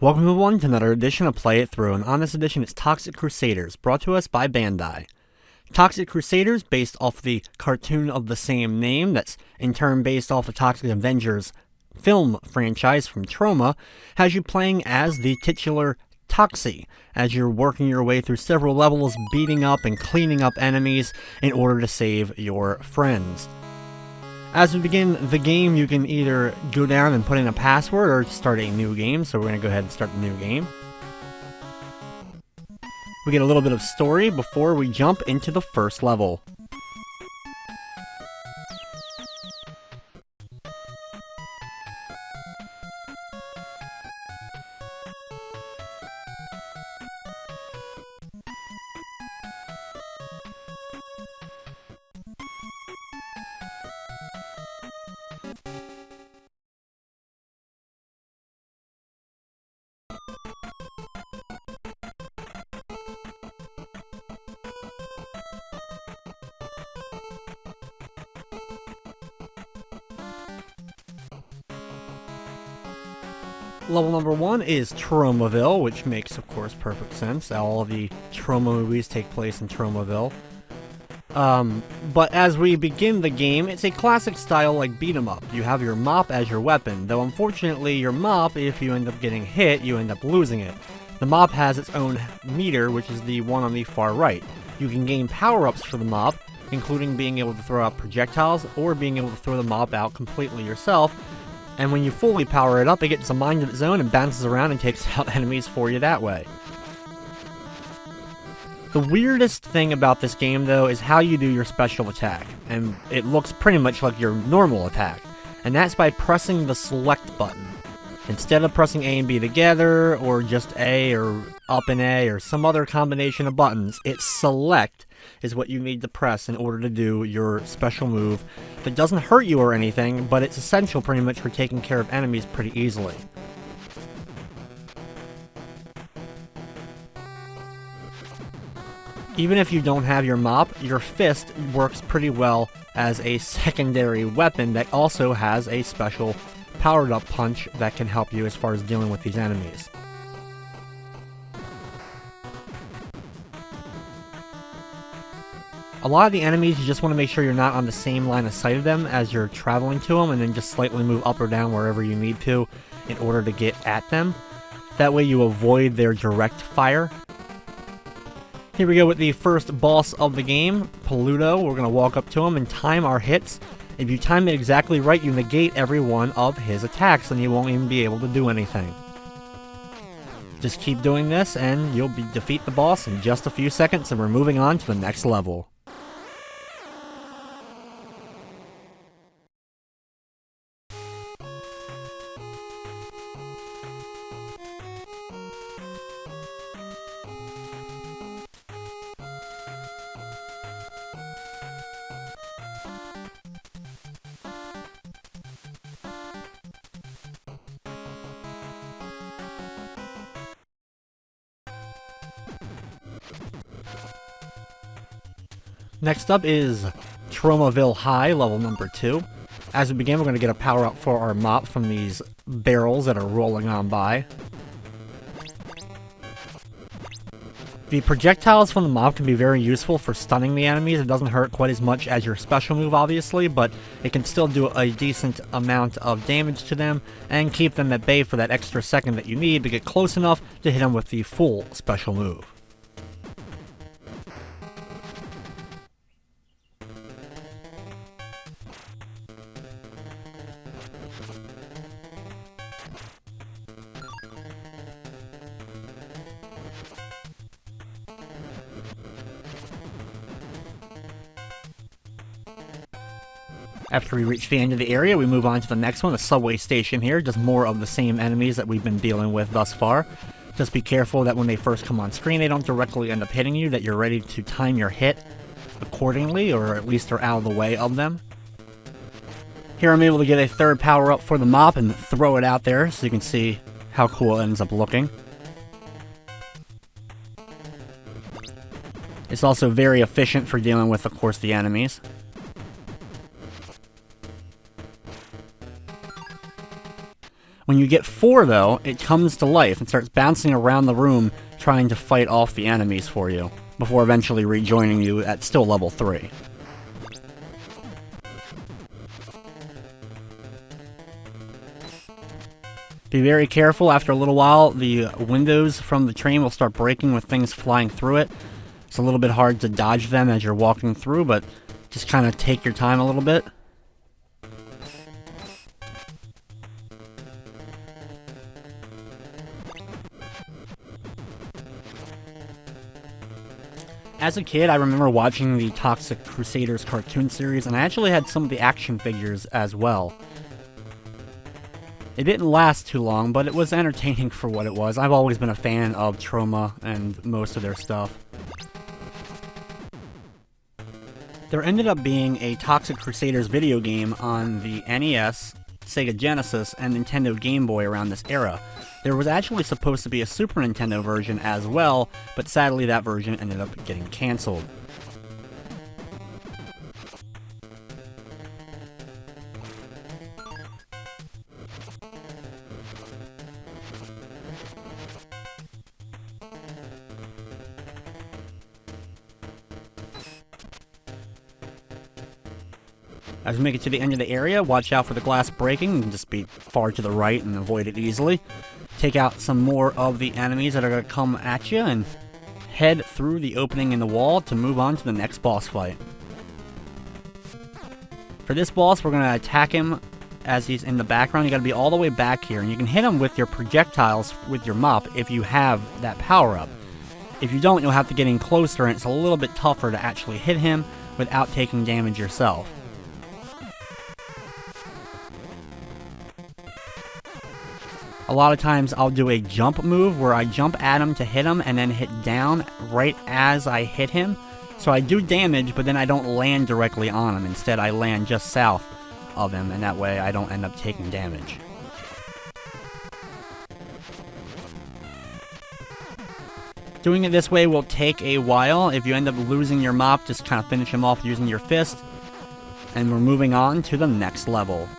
Welcome everyone to another edition of Play It Through, and on this edition it's Toxic Crusaders, brought to us by Bandai. Toxic Crusaders, based off the cartoon of the same name, that's in turn based off the Toxic Avengers film franchise from Troma, has you playing as the titular Toxie, as you're working your way through several levels, beating up and cleaning up enemies in order to save your friends. As we begin the game, you can either go down and put in a password or start a new game, so we're going to go ahead and start the new game. We get a little bit of story before we jump into the first level. Level number 1 is Tromaville, which makes, of course, perfect sense. All of the Troma movies take place in Tromaville. But as we begin the game, it's a classic style like beat 'em up. You have your mop as your weapon, though unfortunately your mop, if you end up getting hit, you end up losing it. The mop has its own meter, which is the one on the far right. You can gain power-ups for the mop, including being able to throw out projectiles, or being able to throw the mop out completely yourself. And when you fully power it up, it gets a mind of its own and bounces around and takes out enemies for you that way. The weirdest thing about this game, though, is how you do your special attack, and it looks pretty much like your normal attack, and that's by pressing the select button. Instead of pressing A and B together, or just A, or up and A, or some other combination of buttons, it's select is what you need to press in order to do your special move that doesn't hurt you or anything, but it's essential pretty much for taking care of enemies pretty easily. Even if you don't have your mop, your fist works pretty well as a secondary weapon that also has a special powered up punch that can help you as far as dealing with these enemies. A lot of the enemies, you just want to make sure you're not on the same line of sight of them as you're traveling to them, and then just slightly move up or down wherever you need to in order to get at them. That way you avoid their direct fire. Here we go with the first boss of the game, Peludo. We're going to walk up to him and time our hits. If you time it exactly right, you negate every one of his attacks, and you won't even be able to do anything. Just keep doing this, and you'll defeat the boss in just a few seconds, and we're moving on to the next level. Next up is Tromaville High, level number 2. As we begin, we're going to get a power up for our mop from these barrels that are rolling on by. The projectiles from the mop can be very useful for stunning the enemies. It doesn't hurt quite as much as your special move, obviously, but it can still do a decent amount of damage to them and keep them at bay for that extra second that you need to get close enough to hit them with the full special move. After we reach the end of the area, we move on to the next one, the subway station here. Just more of the same enemies that we've been dealing with thus far. Just be careful that when they first come on screen, they don't directly end up hitting you, that you're ready to time your hit accordingly, or at least are out of the way of them. Here I'm able to get a third power up for the mop and throw it out there so you can see how cool it ends up looking. It's also very efficient for dealing with, of course, the enemies. When you get 4, though, it comes to life and starts bouncing around the room trying to fight off the enemies for you, before eventually rejoining you at still level 3. Be very careful. After a little while, the windows from the train will start breaking with things flying through it. It's a little bit hard to dodge them as you're walking through, but just kind of take your time a little bit. As a kid, I remember watching the Toxic Crusaders cartoon series, and I actually had some of the action figures as well. It didn't last too long, but it was entertaining for what it was. I've always been a fan of Troma and most of their stuff. There ended up being a Toxic Crusaders video game on the NES, Sega Genesis, and Nintendo Game Boy around this era. There was actually supposed to be a Super Nintendo version as well, but sadly that version ended up getting cancelled. As we make it to the end of the area, watch out for the glass breaking, and just be far to the right and avoid it easily. Take out some more of the enemies that are going to come at you, and head through the opening in the wall to move on to the next boss fight. For this boss, we're going to attack him as he's in the background. You got to be all the way back here, and you can hit him with your projectiles with your mop if you have that power-up. If you don't, you'll have to get in closer, and it's a little bit tougher to actually hit him without taking damage yourself. A lot of times I'll do a jump move where I jump at him to hit him and then hit down right as I hit him. So I do damage, but then I don't land directly on him. Instead, I land just south of him, and that way I don't end up taking damage. Doing it this way will take a while. If you end up losing your mop, just kind of finish him off using your fist. And we're moving on to the next level.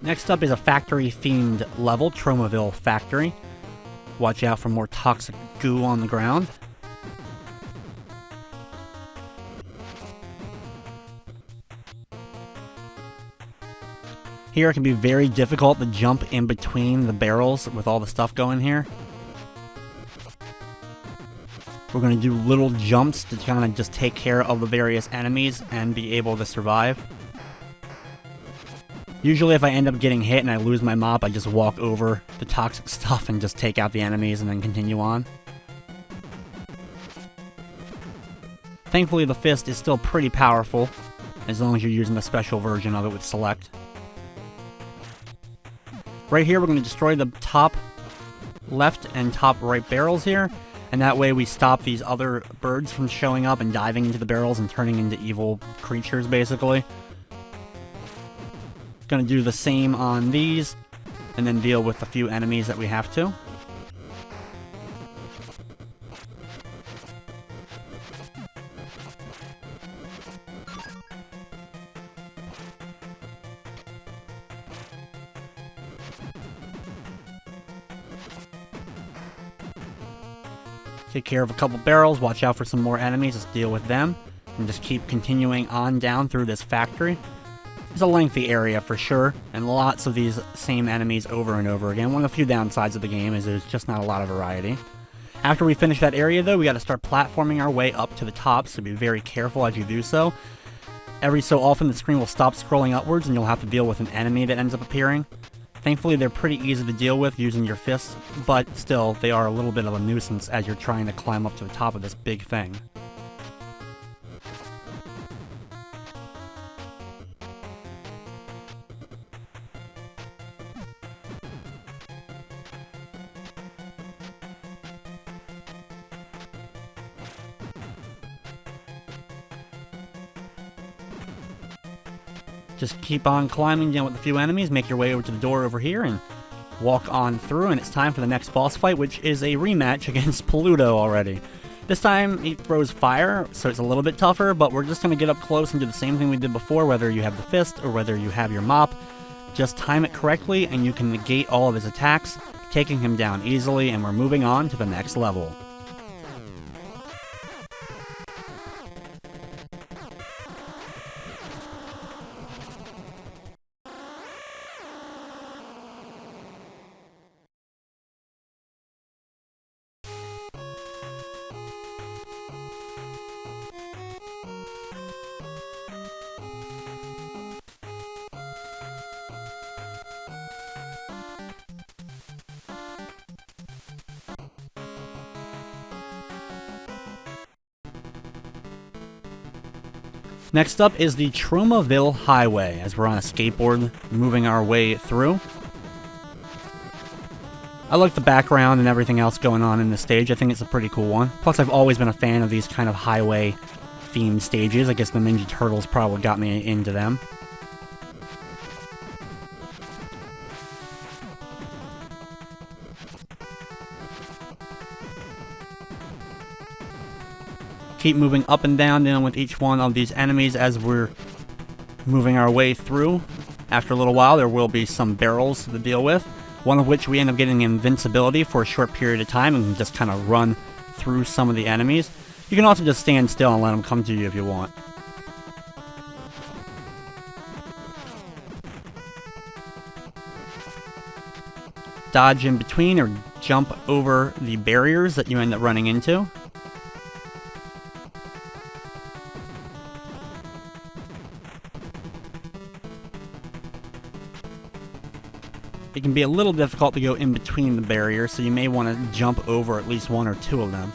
Next up is a factory-themed level, Tromaville Factory. Watch out for more toxic goo on the ground. Here it can be very difficult to jump in between the barrels with all the stuff going here. We're going to do little jumps to kind of just take care of the various enemies and be able to survive. Usually if I end up getting hit and I lose my mop, I just walk over the toxic stuff and just take out the enemies and then continue on. Thankfully the fist is still pretty powerful, as long as you're using the special version of it with select. Right here we're going to destroy the top left and top right barrels here, and that way we stop these other birds from showing up and diving into the barrels and turning into evil creatures basically. Gonna do the same on these, and then deal with a few enemies that we have to. Take care of a couple barrels, watch out for some more enemies, just deal with them, and just keep continuing on down through this factory. It's a lengthy area for sure, and lots of these same enemies over and over again. One of the few downsides of the game is there's just not a lot of variety. After we finish that area though, we gotta start platforming our way up to the top, so be very careful as you do so. Every so often the screen will stop scrolling upwards and you'll have to deal with an enemy that ends up appearing. Thankfully they're pretty easy to deal with using your fists, but still they are a little bit of a nuisance as you're trying to climb up to the top of this big thing. Just keep on climbing down with a few enemies, make your way over to the door over here, and walk on through, and it's time for the next boss fight, which is a rematch against Pluto already. This time, he throws fire, so it's a little bit tougher, but we're just going to get up close and do the same thing we did before, whether you have the fist or whether you have your mop. Just time it correctly, and you can negate all of his attacks, taking him down easily, and we're moving on to the next level. Next up is the Tromaville Highway, as we're on a skateboard moving our way through. I like the background and everything else going on in the stage. I think it's a pretty cool one. Plus, I've always been a fan of these kind of highway-themed stages. I guess the Ninja Turtles probably got me into them. Keep moving up and down with each one of these enemies as we're moving our way through. After a little while, there will be some barrels to deal with, one of which we end up getting invincibility for a short period of time and can just kind of run through some of the enemies. You can also just stand still and let them come to you if you want. Dodge in between or jump over the barriers that you end up running into. It can be a little difficult to go in between the barriers, so you may want to jump over at least one or two of them.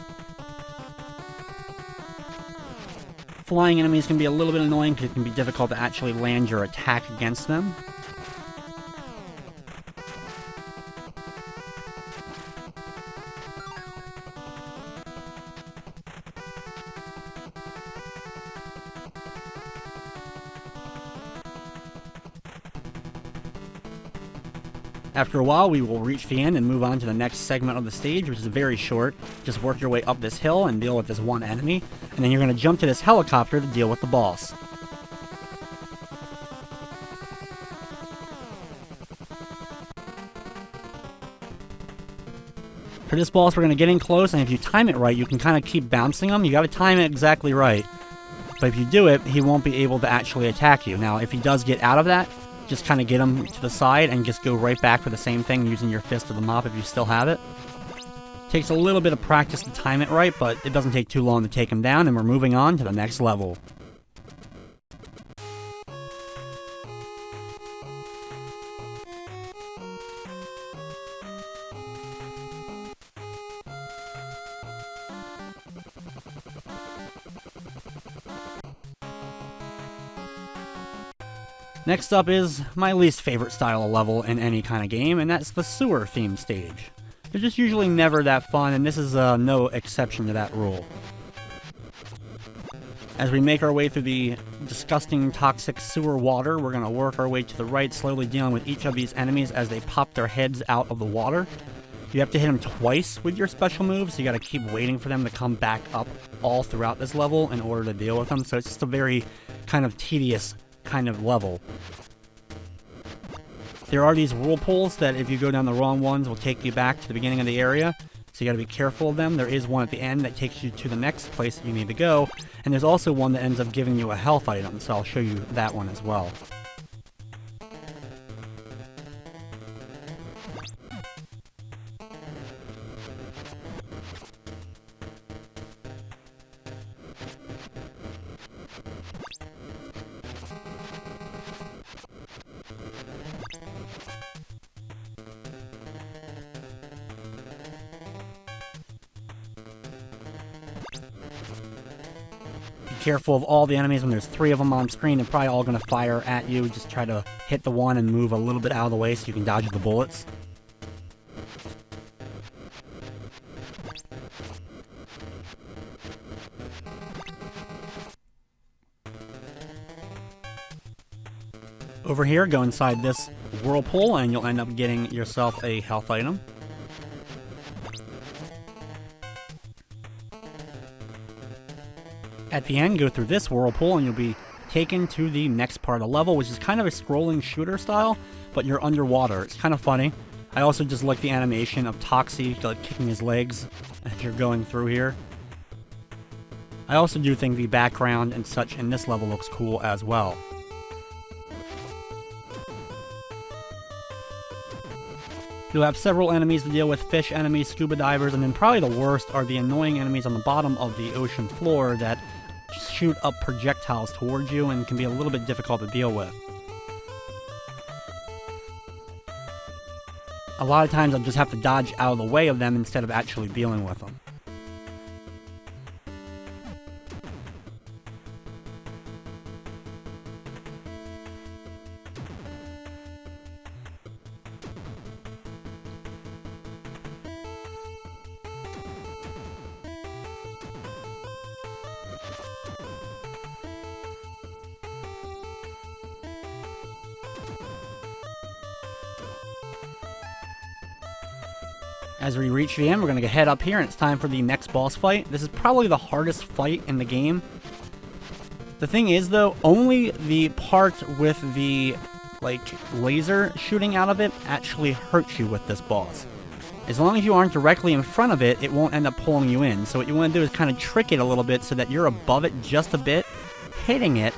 Flying enemies can be a little bit annoying because it can be difficult to actually land your attack against them. After a while, we will reach the end and move on to the next segment of the stage, which is very short. Just work your way up this hill and deal with this one enemy, and then you're going to jump to this helicopter to deal with the boss. For this boss, we're going to get in close, and if you time it right, you can kind of keep bouncing him. You got to time it exactly right. But if you do it, he won't be able to actually attack you. Now, if he does get out of that, just kind of get him to the side and just go right back for the same thing using your fist or the mop if you still have it. Takes a little bit of practice to time it right, but it doesn't take too long to take him down, and we're moving on to the next level. Next up is my least favorite style of level in any kind of game, and that's the sewer theme stage. They're just usually never that fun, and this is no exception to that rule. As we make our way through the disgusting toxic sewer water, we're going to work our way to the right, slowly dealing with each of these enemies as they pop their heads out of the water. You have to hit them twice with your special moves, so you got to keep waiting for them to come back up all throughout this level in order to deal with them, so it's just a very kind of tedious kind of level. There are these whirlpools that if you go down the wrong ones will take you back to the beginning of the area, so you got to be careful of them. There is one at the end that takes you to the next place that you need to go, and there's also one that ends up giving you a health item, so I'll show you that one as well. Careful of all the enemies. When there's 3 of them on screen, they're probably all going to fire at you. Just try to hit the one and move a little bit out of the way so you can dodge the bullets. Over here, go inside this whirlpool and you'll end up getting yourself a health item. At the end, go through this whirlpool and you'll be taken to the next part of the level, which is kind of a scrolling shooter style, but you're underwater. It's kind of funny. I also just like the animation of Toxic like kicking his legs as you're going through here. I also do think the background and such in this level looks cool as well. You'll have several enemies to deal with, fish enemies, scuba divers, and then probably the worst are the annoying enemies on the bottom of the ocean floor that shoot up projectiles towards you and can be a little bit difficult to deal with. A lot of times I'll just have to dodge out of the way of them instead of actually dealing with them. As we reach the end, we're going to head up here and it's time for the next boss fight. This is probably the hardest fight in the game. The thing is though, only the part with the laser shooting out of it actually hurts you with this boss. As long as you aren't directly in front of it, it won't end up pulling you in. So what you want to do is kind of trick it a little bit so that you're above it just a bit, hitting it,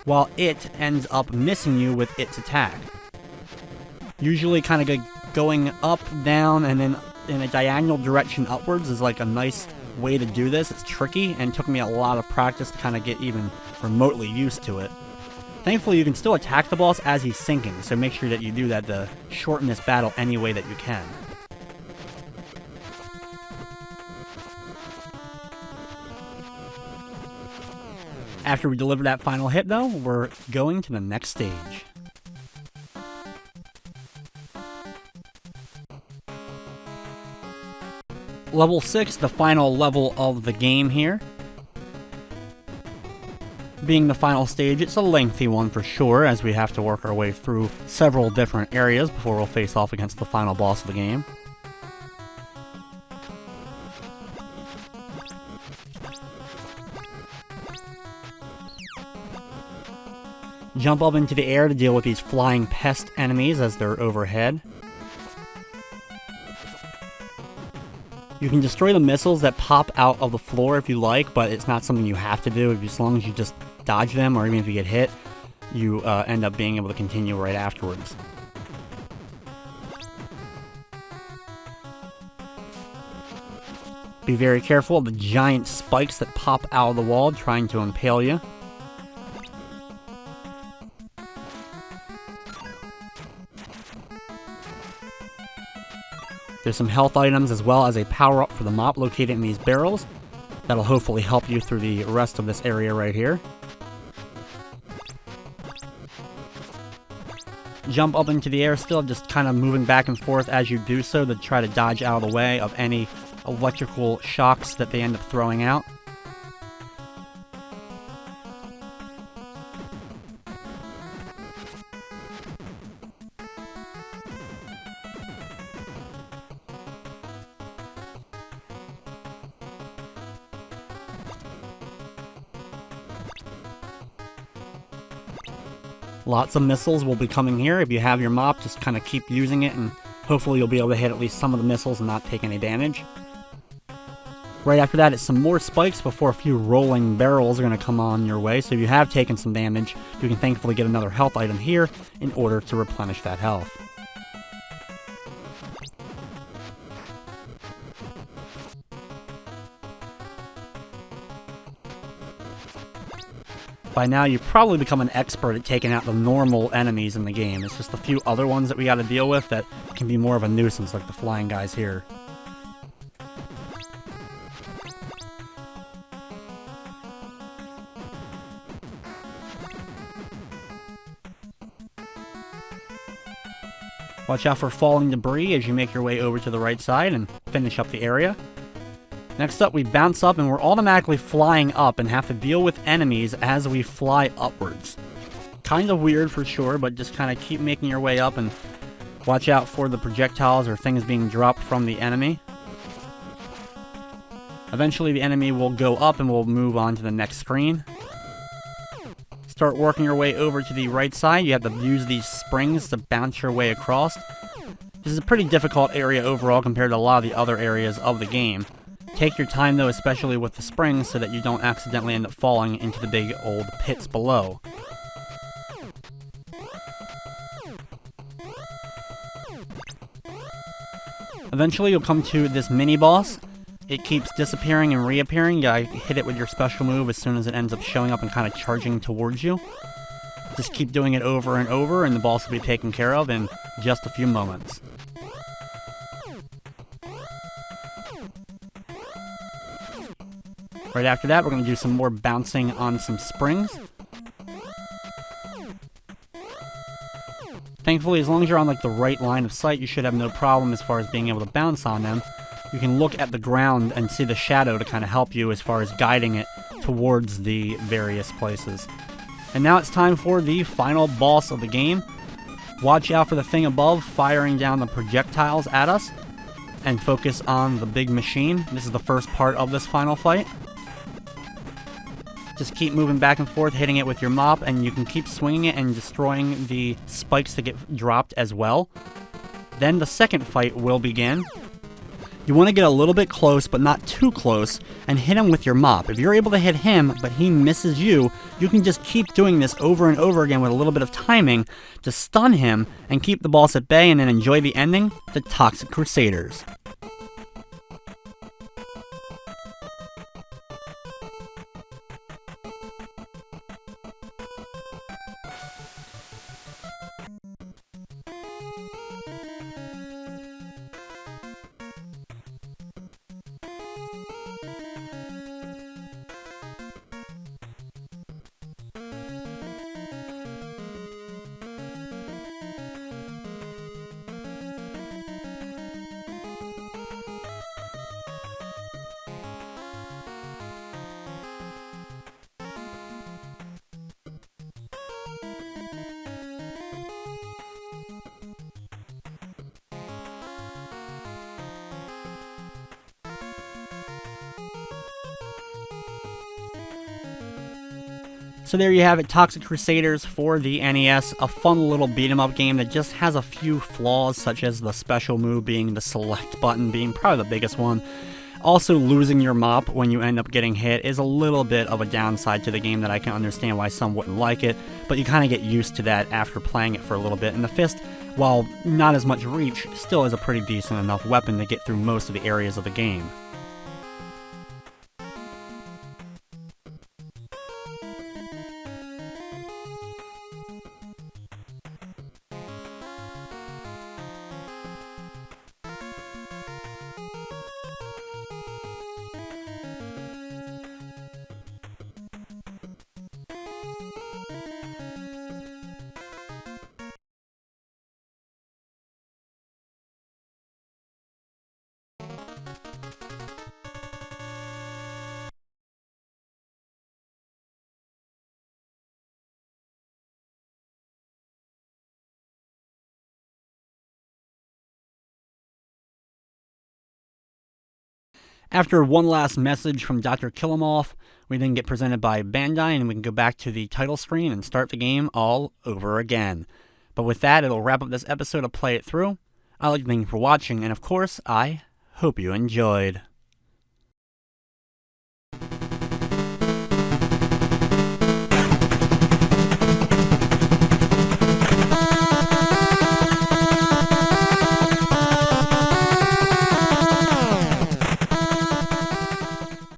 while it ends up missing you with its attack. Usually kind of going up, down, and then in a diagonal direction upwards is like a nice way to do this. It's tricky and it took me a lot of practice to kind of get even remotely used to it. Thankfully you can still attack the boss as he's sinking, so make sure that you do that to shorten this battle any way that you can. After we deliver that final hit though, we're going to the next stage. Level 6, the final level of the game here. Being the final stage, it's a lengthy one for sure, as we have to work our way through several different areas before we'll face off against the final boss of the game. Jump up into the air to deal with these flying pest enemies as they're overhead. You can destroy the missiles that pop out of the floor if you like, but it's not something you have to do. As long as you just dodge them, or even if you get hit, you end up being able to continue right afterwards. Be very careful of the giant spikes that pop out of the wall trying to impale you. There's some health items as well as a power-up for the mop located in these barrels. That'll hopefully help you through the rest of this area right here. Jump up into the air still, just kind of moving back and forth as you do so to try to dodge out of the way of any electrical shocks that they end up throwing out. Lots of missiles will be coming here. If you have your mop, just kind of keep using it and hopefully you'll be able to hit at least some of the missiles and not take any damage. Right after that, it's some more spikes before a few rolling barrels are going to come on your way. So if you have taken some damage, you can thankfully get another health item here in order to replenish that health. By now, you've probably become an expert at taking out the normal enemies in the game. It's just a few other ones that we gotta deal with that can be more of a nuisance, like the flying guys here. Watch out for falling debris as you make your way over to the right side and finish up the area. Next up, we bounce up and we're automatically flying up and have to deal with enemies as we fly upwards. kind of weird for sure, but just kind of keep making your way up and watch out for the projectiles or things being dropped from the enemy. Eventually the enemy will go up and we'll move on to the next screen. Start working your way over to the right side. You have to use these springs to bounce your way across. This is a pretty difficult area overall compared to a lot of the other areas of the game. Take your time though, especially with the springs, so that you don't accidentally end up falling into the big old pits below. Eventually you'll come to this mini boss. It keeps disappearing and reappearing. You gotta hit it with your special move as soon as it ends up showing up and kind of charging towards you. Just keep doing it over and over and the boss will be taken care of in just a few moments. Right after that, we're going to do some more bouncing on some springs. Thankfully, as long as you're on like the right line of sight, you should have no problem as far as being able to bounce on them. You can look at the ground and see the shadow to kind of help you as far as guiding it towards the various places. And now it's time for the final boss of the game. Watch out for the thing above firing down the projectiles at us, and focus on the big machine. This is the first part of this final fight. Just keep moving back and forth, hitting it with your mop, and you can keep swinging it and destroying the spikes that get dropped as well. Then the second fight will begin. You want to get a little bit close, but not too close, and hit him with your mop. If you're able to hit him, but he misses you, you can just keep doing this over and over again with a little bit of timing to stun him and keep the boss at bay, and then enjoy the ending, the Toxic Crusaders. So there you have it, Toxic Crusaders for the NES, a fun little beat-em-up game that just has a few flaws, such as the special move being the select button being probably the biggest one. Also, losing your mop when you end up getting hit is a little bit of a downside to the game that I can understand why some wouldn't like it, but you kind of get used to that after playing it for a little bit. And the fist, while not as much reach, still is a pretty decent enough weapon to get through most of the areas of the game. After one last message from Dr. Killimov, we then get presented by Bandai, and we can go back to the title screen and start the game all over again. But with that, it'll wrap up this episode of Play It Through. I'd like to thank you for watching, and of course, I hope you enjoyed.